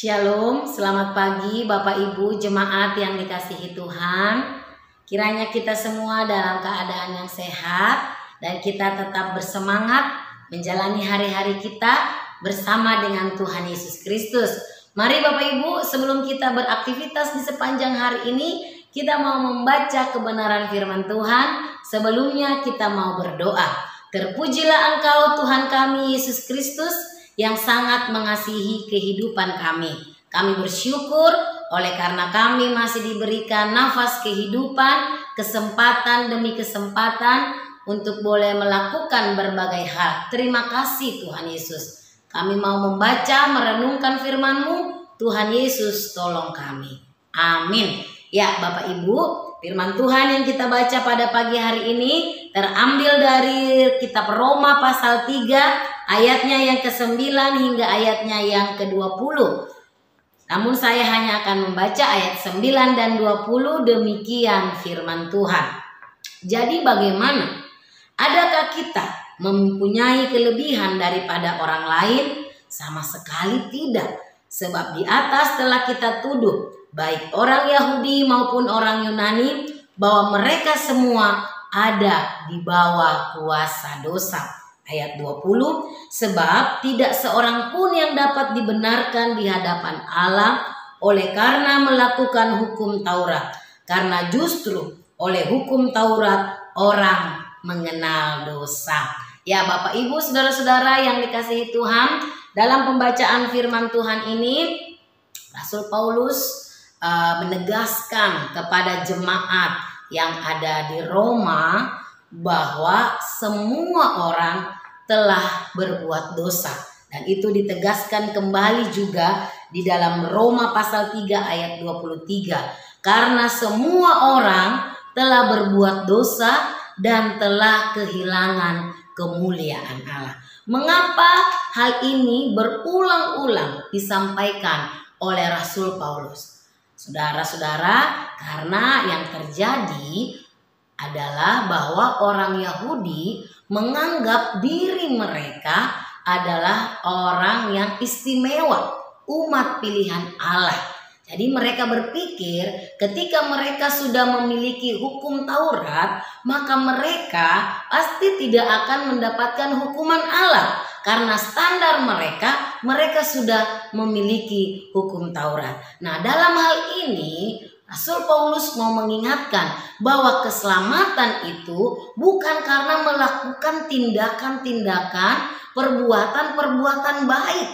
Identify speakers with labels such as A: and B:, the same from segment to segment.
A: Shalom, selamat pagi Bapak Ibu jemaat yang dikasihi Tuhan. Kiranya kita semua dalam keadaan yang sehat dan kita tetap bersemangat menjalani hari-hari kita bersama dengan Tuhan Yesus Kristus. Mari Bapak Ibu, sebelum kita beraktivitas di sepanjang hari ini, kita mau membaca kebenaran firman Tuhan. Sebelumnya kita mau berdoa. Terpujilah Engkau Tuhan kami Yesus Kristus yang sangat mengasihi kehidupan kami. Kami bersyukur oleh karena kami masih diberikan nafas kehidupan, kesempatan demi kesempatan untuk boleh melakukan berbagai hal. Terima kasih Tuhan Yesus. Kami mau membaca, merenungkan firman-Mu. Tuhan Yesus tolong kami. Amin. Ya Bapak Ibu, firman Tuhan yang kita baca pada pagi hari ini terambil dari kitab Roma pasal 3 ayatnya yang ke-9 hingga ayatnya yang ke-20. Namun saya hanya akan membaca ayat 9 dan 20. Demikian firman Tuhan. Jadi bagaimana? Adakah kita mempunyai kelebihan daripada orang lain? Sama sekali tidak. Sebab di atas telah kita tuduh baik orang Yahudi maupun orang Yunani bahwa mereka semua ada di bawah kuasa dosa. Ayat 20, sebab tidak seorang pun yang dapat dibenarkan di hadapan Allah oleh karena melakukan hukum Taurat. Karena justru oleh hukum Taurat orang mengenal dosa. Ya Bapak Ibu saudara-saudara yang dikasihi Tuhan, dalam pembacaan firman Tuhan ini Rasul Paulus menegaskan kepada jemaat yang ada di Roma bahwa semua orang telah berbuat dosa, dan itu ditegaskan kembali juga di dalam Roma pasal 3 ayat 23. Karena semua orang telah berbuat dosa dan telah kehilangan kemuliaan Allah. Mengapa hal ini berulang-ulang disampaikan oleh Rasul Paulus? Saudara-saudara, karena yang terjadi adalah bahwa orang Yahudi menganggap diri mereka adalah orang yang istimewa, umat pilihan Allah. Jadi mereka berpikir ketika mereka sudah memiliki hukum Taurat, maka mereka pasti tidak akan mendapatkan hukuman Allah. Karena standar mereka sudah memiliki hukum Taurat. Nah, dalam hal ini Rasul Paulus mau mengingatkan bahwa keselamatan itu bukan karena melakukan tindakan-tindakan, perbuatan-perbuatan baik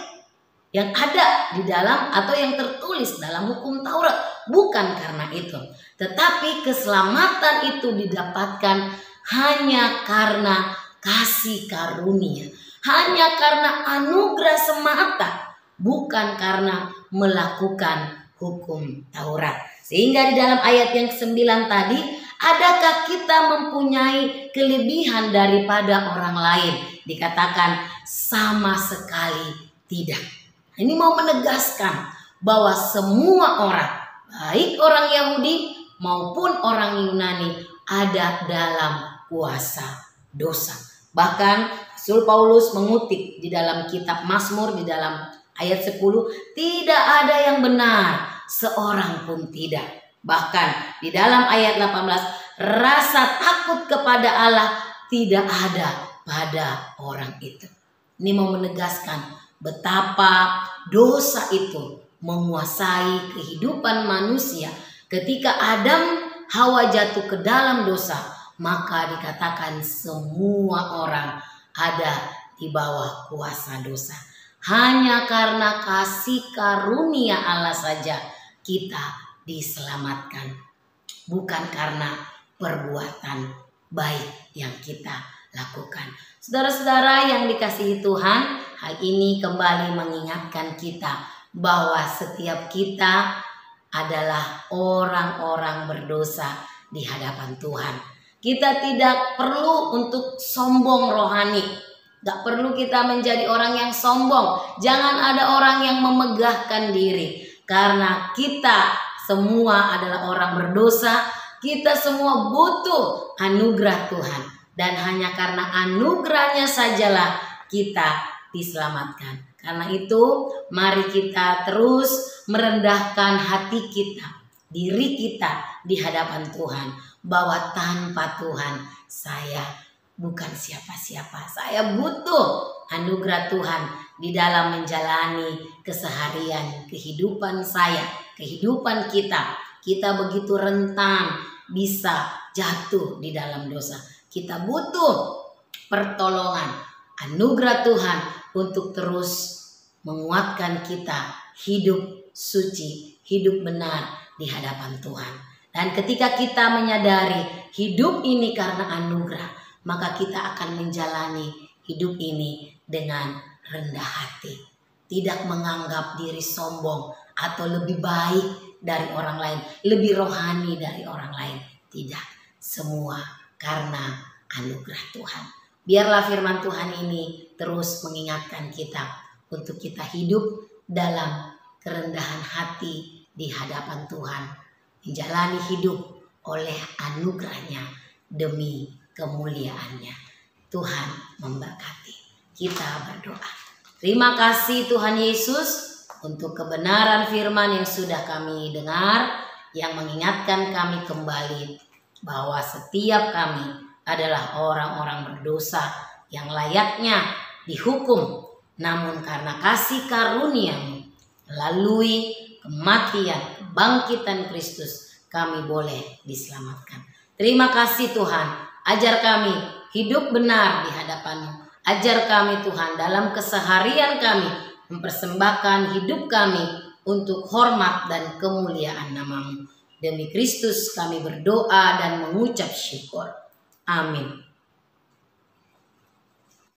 A: yang ada di dalam atau yang tertulis dalam hukum Taurat. Bukan karena itu. Tetapi keselamatan itu didapatkan hanya karena kasih karunia. Hanya karena anugerah semata, bukan karena melakukan hukum Taurat. Sehingga di dalam ayat yang 9 tadi, adakah kita mempunyai kelebihan daripada orang lain? Dikatakan sama sekali tidak. Ini mau menegaskan bahwa semua orang, baik orang Yahudi maupun orang Yunani, ada dalam kuasa dosa. Bahkan Rasul Paulus mengutip di dalam kitab Mazmur di dalam ayat 10, tidak ada yang benar, seorang pun tidak. Bahkan di dalam ayat 18, rasa takut kepada Allah tidak ada pada orang itu. Ini mau menegaskan betapa dosa itu menguasai kehidupan manusia. Ketika Adam Hawa jatuh ke dalam dosa, maka dikatakan semua orang ada di bawah kuasa dosa. Hanya karena kasih karunia Allah saja kita diselamatkan. Bukan karena perbuatan baik yang kita lakukan. Saudara-saudara yang dikasihi Tuhan, hal ini kembali mengingatkan kita bahwa setiap kita adalah orang-orang berdosa di hadapan Tuhan. Kita tidak perlu untuk sombong rohani. Gak perlu kita menjadi orang yang sombong. Jangan ada orang yang memegahkan diri. Karena kita semua adalah orang berdosa. Kita semua butuh anugerah Tuhan. Dan hanya karena anugerahnya sajalah kita diselamatkan. Karena itu mari kita terus merendahkan hati kita, diri kita di hadapan Tuhan, bahwa tanpa Tuhan saya bukan siapa-siapa. Saya butuh anugerah Tuhan di dalam menjalani keseharian kehidupan saya, kehidupan kita. Kita begitu rentan bisa jatuh di dalam dosa. Kita butuh pertolongan, anugerah Tuhan untuk terus menguatkan kita hidup suci, hidup benar di hadapan Tuhan. Dan ketika kita menyadari hidup ini karena anugerah, maka kita akan menjalani hidup ini dengan rendah hati. Tidak menganggap diri sombong atau lebih baik dari orang lain, lebih rohani dari orang lain. Tidak, semua karena anugerah Tuhan. Biarlah firman Tuhan ini terus mengingatkan kita untuk kita hidup dalam kerendahan hati di hadapan Tuhan, menjalani hidup oleh anugerahnya demi kemuliaannya. Tuhan memberkati. Kita berdoa. Terima kasih Tuhan Yesus untuk kebenaran firman yang sudah kami dengar, yang mengingatkan kami kembali bahwa setiap kami adalah orang-orang berdosa yang layaknya dihukum. Namun karena kasih karunia-Mu melalui kematian, kebangkitan Kristus, kami boleh diselamatkan. Terima kasih Tuhan. Ajar kami hidup benar di hadapan-Mu. Ajar kami Tuhan dalam keseharian kami mempersembahkan hidup kami untuk hormat dan kemuliaan nama-Mu. Demi Kristus kami berdoa dan mengucap syukur. Amin.